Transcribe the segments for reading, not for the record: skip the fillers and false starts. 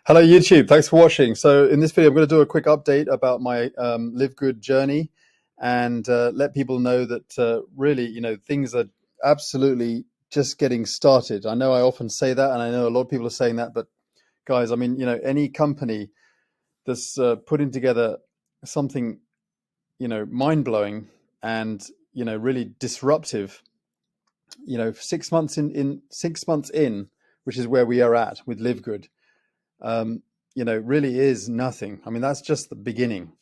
Hello YouTube, thanks for watching. So in this video I'm going to do a quick update about my Live Good journey and let people know that really, things are absolutely just getting started. I know I often say that, and I know a lot of people are saying that, but guys, any company that's putting together something, mind-blowing and, really disruptive, 6 months in 6 months in, which is where we are at with Live Good. Really is nothing. I mean, that's just the beginning.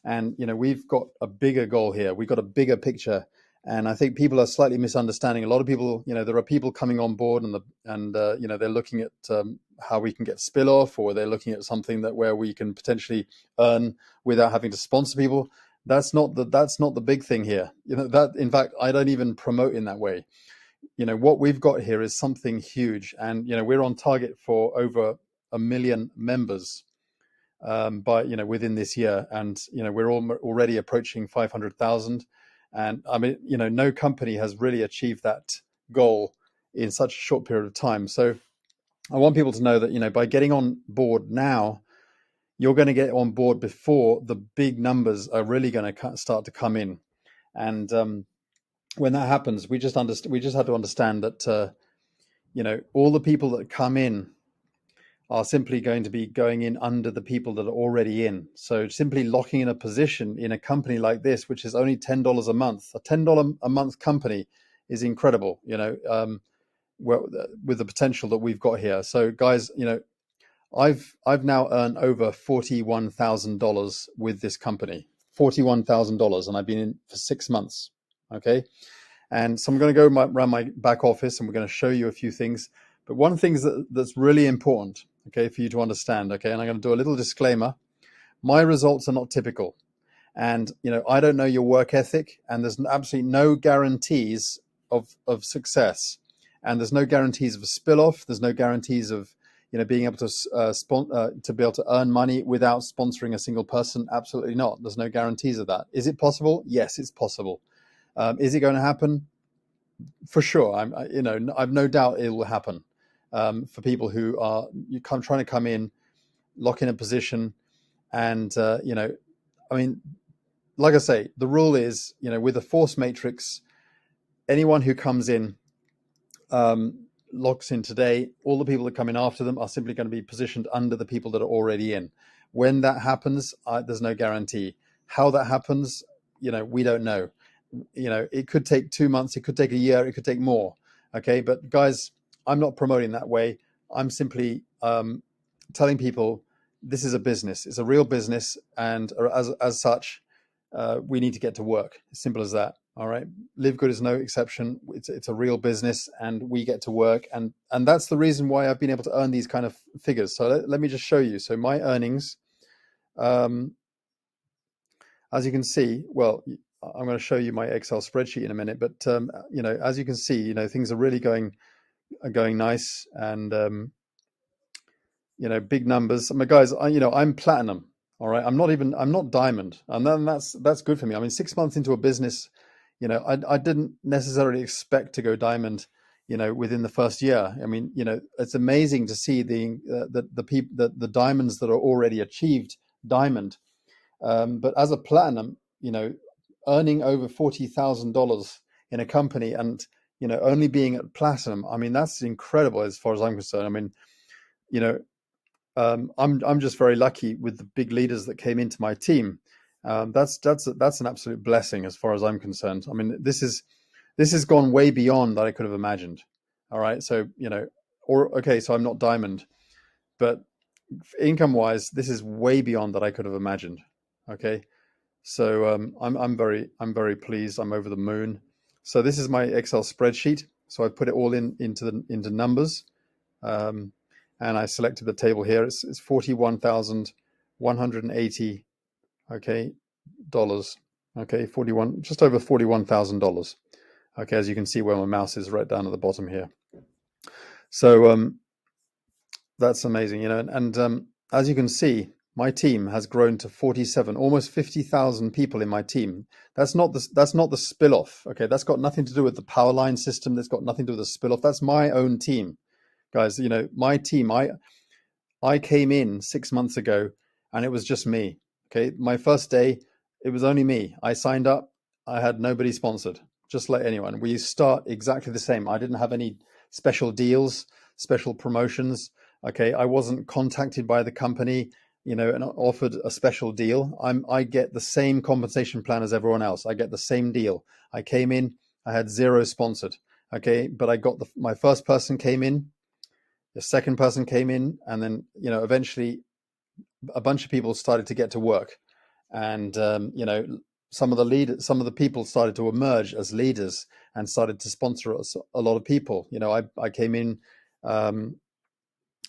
And, we've got a bigger goal here. We've got a bigger picture. And I think people are slightly misunderstanding. A lot of people, there are people coming on board and they're looking at how we can get spill off, or they're looking at something where we can potentially earn without having to sponsor people. That's not the big thing here. In fact, I don't even promote in that way. What we've got here is something huge. And, we're on target for over 1 million members by within this year, and we're already approaching 500,000. And I mean, no company has really achieved that goal in such a short period of time. So I want people to know that by getting on board now, you're going to get on board before the big numbers are really going to start to come in. And when that happens, we just have to understand that all the people that come in are simply going to be going in under the people that are already in. So simply locking in a position in a company like this, which is only $10 a month, a $10 a month company is incredible, with the potential that we've got here. So guys, I've now earned over $41,000 with this company, $41,000, and I've been in for 6 months. Okay. And so I'm going to go around my back office and we're going to show you a few things. But one thing that's really important, okay, for you to understand, okay, and I'm going to do a little disclaimer. My results are not typical. And, I don't know your work ethic, and there's absolutely no guarantees of success. And there's no guarantees of a spill-off. There's no guarantees of, being able to be able to earn money without sponsoring a single person. Absolutely not. There's no guarantees of that. Is it possible? Yes, it's possible. Is it going to happen? For sure. I've no doubt it will happen. For people who are trying to come in, lock in a position, and like I say, the rule is, with a force matrix, anyone who comes in, locks in today, all the people that come in after them are simply going to be positioned under the people that are already in. When that happens, there's no guarantee. How that happens, we don't know. It could take 2 months, it could take a year, it could take more. Okay, but guys, I'm not promoting that way. I'm simply telling people this is a business. It's a real business, and as such, we need to get to work. As simple as that. All right. Live Good is no exception. It's a real business, and we get to work, and that's the reason why I've been able to earn these kind of figures. So let me just show you. So my earnings, as you can see, well, I'm going to show you my Excel spreadsheet in a minute, but as you can see, things are really going nice, and big numbers. I mean, guys, I'm platinum. All right, I'm not diamond, and then that's good for me. I mean, 6 months into a business, I didn't necessarily expect to go diamond, within the first year. I mean, it's amazing to see the diamonds that are already achieved diamond, but as a platinum, earning over $40,000 in a company, and only being at platinum, I mean, that's incredible as far as I'm concerned. I mean, I'm just very lucky with the big leaders that came into my team. That's an absolute blessing as far as I'm concerned. I mean, this has gone way beyond that I could have imagined. All right, so so I'm not diamond, but income wise, this is way beyond that I could have imagined. Okay. So I'm very pleased. I'm over the moon. So this is my Excel spreadsheet. So I put it all into numbers, and I selected the table here. It's 41,180. Okay, dollars. Okay, just over $41,000. Okay, as you can see where my mouse is, right down at the bottom here. So that's amazing, and as you can see, my team has grown to 47, almost 50,000 people in my team. That's not the spill-off. Okay, that's got nothing to do with the power line system. That's got nothing to do with the spill-off. That's my own team, guys. My team. I came in 6 months ago and it was just me. Okay. My first day, it was only me. I signed up. I had nobody sponsored, just like anyone. We start exactly the same. I didn't have any special deals, special promotions. Okay. I wasn't contacted by the company, and offered a special deal. I get the same compensation plan as everyone else. I get the same deal. I came in, I had zero sponsored. Okay. But I got my first person came in, the second person came in, and then, eventually a bunch of people started to get to work. And, some of the people started to emerge as leaders and started to sponsor us, a lot of people. I came in,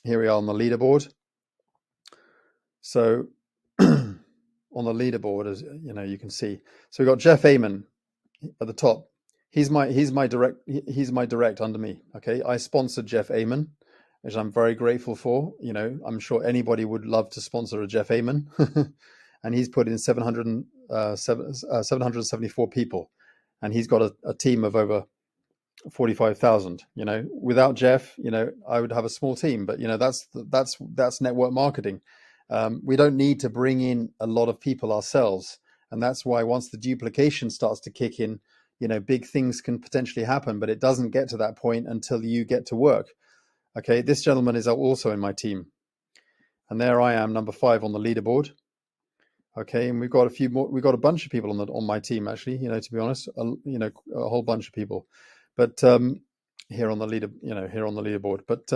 here we are on the leaderboard. So on the leaderboard, as you can see, so we got Jeff Amon at the top. He's my direct under me. Okay. I sponsored Jeff Amon, which I'm very grateful for. I'm sure anybody would love to sponsor a Jeff Amon. And he's put in 774 people, and he's got a team of over 45,000. Without Jeff, I would have a small team, but that's network marketing. We don't need to bring in a lot of people ourselves, and that's why once the duplication starts to kick in, big things can potentially happen, but it doesn't get to that point until you get to work. Okay, this gentleman is also in my team, and there I am, number 5 on the leaderboard. Okay, and we've got a few more. We've got a bunch of people on my team, actually. To be honest, a whole bunch of people. But here on the leaderboard. But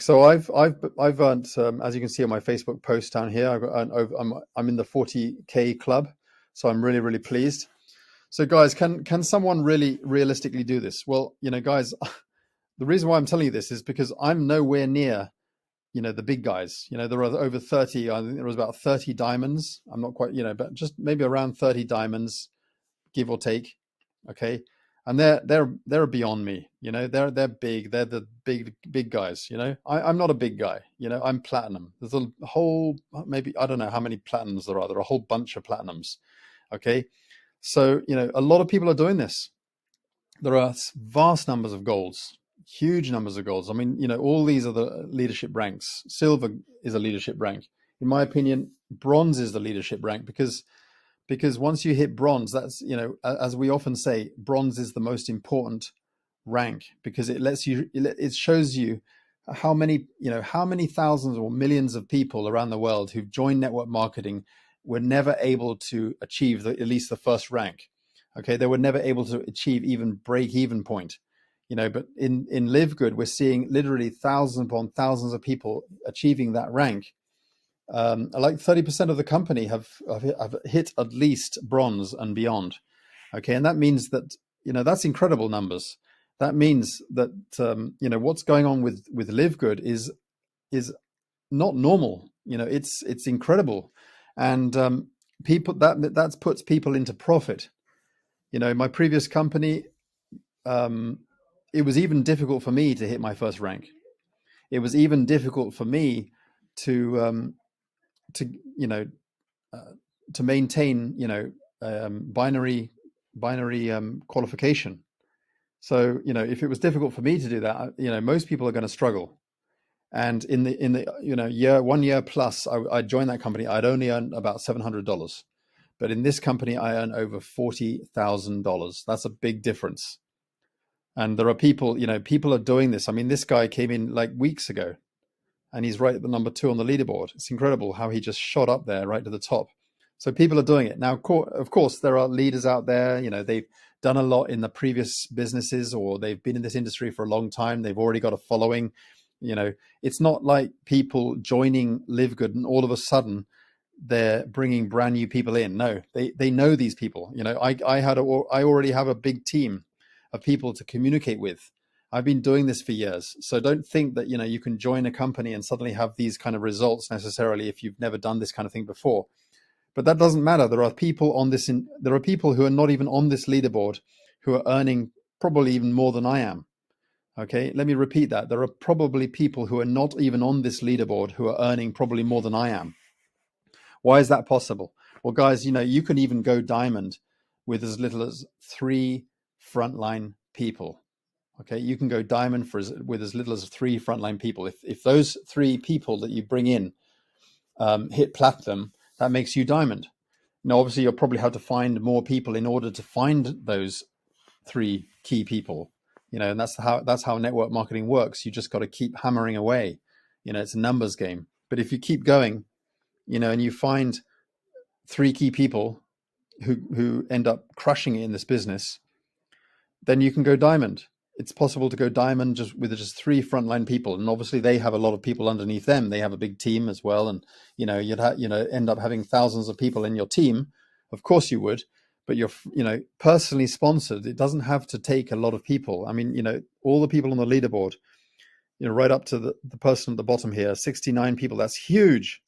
so I've earned, as you can see on my Facebook post down here, I'm in the 40K club, so I'm really, really pleased. So guys, can someone really realistically do this? Well, guys, the reason why I'm telling you this is because I'm nowhere near the big guys. There are over 30. I think there was about 30 diamonds. I'm not quite, but just maybe around 30 diamonds, give or take. Okay, and they're beyond me. They're big. They're the big guys. I'm not a big guy. I'm platinum. There's a whole, maybe, I don't know how many platinums there are. There are a whole bunch of platinums. Okay, so a lot of people are doing this. There are vast numbers of golds. Huge numbers of golds. I mean, all these are the leadership ranks. Silver is a leadership rank. In my opinion, bronze is the leadership rank because once you hit bronze, that's, as we often say, bronze is the most important rank because it shows you how many thousands or millions of people around the world who've joined network marketing were never able to achieve at least the first rank. Okay, they were never able to achieve even break-even point. But in LiveGood, we're seeing literally thousands upon thousands of people achieving that rank. Like 30% of the company have hit at least bronze and beyond. Okay, and that means that that's incredible numbers. That means that what's going on with LiveGood is not normal. It's incredible, and people that puts people into profit. My previous company. It was even difficult for me to hit my first rank. It was even difficult for me to maintain binary qualification. So if it was difficult for me to do that, most people are going to struggle. And in the 1 year plus, I joined that company. I'd only earned about $700, but in this company, I earn over $40,000. That's a big difference. And there are people, people are doing this. I mean, this guy came in like weeks ago and he's right at the number 2 on the leaderboard. It's incredible how he just shot up there right to the top. So people are doing it. Now, of course, there are leaders out there, they've done a lot in the previous businesses or they've been in this industry for a long time. They've already got a following. It's not like people joining LiveGood and all of a sudden they're bringing brand new people in. No, they know these people. I already have a big team of people to communicate with. I've been doing this for years. So don't think that, you can join a company and suddenly have these kind of results necessarily if you've never done this kind of thing before. But that doesn't matter. There are people who are not even on this leaderboard who are earning probably even more than I am. Okay, let me repeat that. There are probably people who are not even on this leaderboard who are earning probably more than I am. Why is that possible? Well, guys, you can even go diamond with as little as 3 frontline people. Okay, you can go diamond with as little as 3 frontline people. If those 3 people that you bring in hit platinum, that makes you diamond. Now, obviously, you'll probably have to find more people in order to find those 3 key people. And that's how network marketing works. You just got to keep hammering away. It's a numbers game. But if you keep going, and you find 3 key people who end up crushing it in this business, then you can go diamond. It's possible to go diamond just 3 frontline people, and obviously they have a lot of people underneath them. They have a big team as well, and you'd end up having thousands of people in your team. Of course you would, but you're personally sponsored. It doesn't have to take a lot of people. I mean, all the people on the leaderboard, right up to the person at the bottom here, 69 people. That's huge.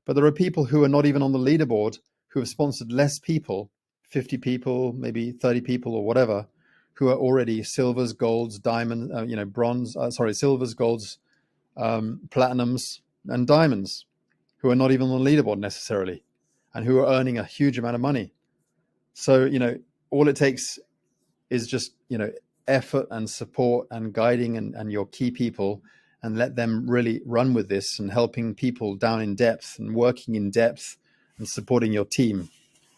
But there are people who are not even on the leaderboard who have sponsored less people, 50 people, maybe 30 people or whatever, who are already silvers, golds, diamonds, bronze, silvers, golds, platinums, and diamonds, who are not even on the leaderboard necessarily, and who are earning a huge amount of money. So, all it takes is just, effort and support and guiding and your key people, and let them really run with this, and helping people down in depth and working in depth and supporting your team.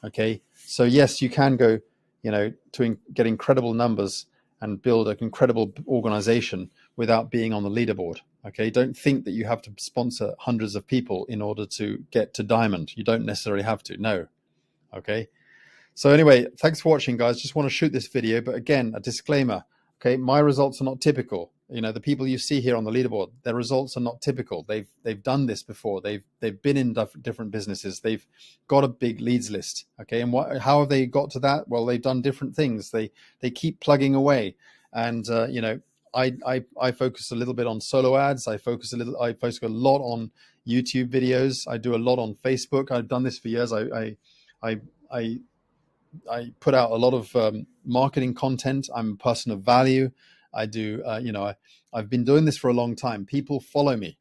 Okay. So yes, you can go, to get incredible numbers and build an incredible organization without being on the leaderboard. Okay. Don't think that you have to sponsor hundreds of people in order to get to diamond. You don't necessarily have to. No. Okay. So anyway, thanks for watching, guys. Just want to shoot this video, but again, a disclaimer. Okay, my results are not typical. The people you see here on the leaderboard, their results are not typical. They've done this before. They've been in different businesses. They've got a big leads list. Okay, and how have they got to that? Well, they've done different things. They keep plugging away, and I focus a little bit on solo ads. I focus a lot on YouTube videos. I do a lot on Facebook. I've done this for years. I put out a lot of marketing content. I'm a person of value. I do, I've been doing this for a long time. People follow me,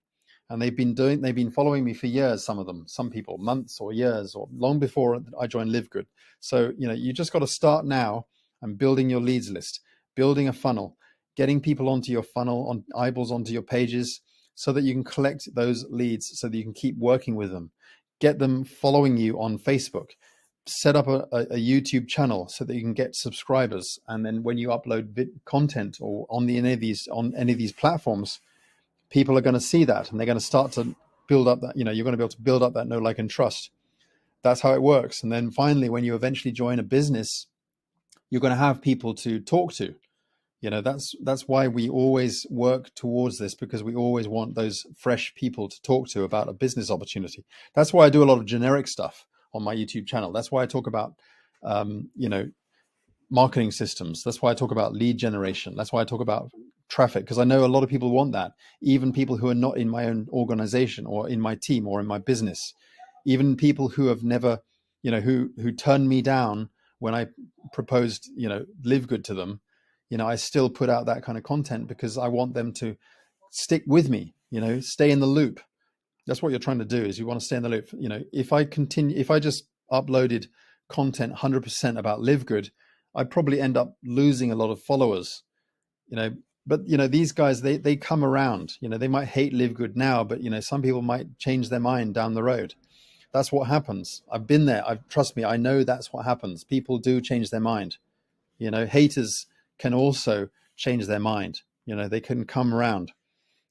and they've been following me for years. Some people, months or years, or long before I joined LiveGood. So, you just got to start now and building your leads list, building a funnel, getting people onto your funnel, on eyeballs onto your pages, so that you can collect those leads, so that you can keep working with them, get them following you on Facebook. Set up a YouTube channel so that you can get subscribers, and then when you upload content or on any of these platforms, people are going to see that, and they're going to start to build up that. You're going to be able to build up that know, like, and trust. That's how it works. And then finally, when you eventually join a business, you're going to have people to talk to. That's why we always work towards this, because we always want those fresh people to talk to about a business opportunity. That's why I do a lot of generic stuff on my YouTube channel. That's why I talk about, marketing systems. That's why I talk about lead generation. That's why I talk about traffic, because I know a lot of people want that. Even people who are not in my own organization or in my team or in my business, even people who have never, who turned me down when I proposed, LiveGood to them. I still put out that kind of content because I want them to stick with me, stay in the loop. That's what you're trying to do, is you want to stay in the loop. If I just uploaded content 100% about LiveGood, I'd probably end up losing a lot of followers, but these guys, they come around. They might hate LiveGood now, but some people might change their mind down the road. That's what happens. I've been there. Trust me, I know that's what happens. People do change their mind. Haters can also change their mind. They can come around.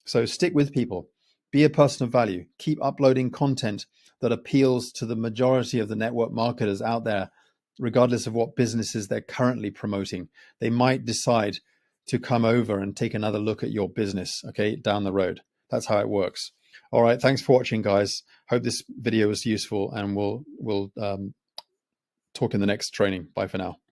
So stick with people. Be a person of value. Keep uploading content that appeals to the majority of the network marketers out there, regardless of what businesses they're currently promoting. They might decide to come over and take another look at your business, okay, down the road. That's how it works. All right. Thanks for watching, guys. Hope this video was useful, and we'll talk in the next training. Bye for now.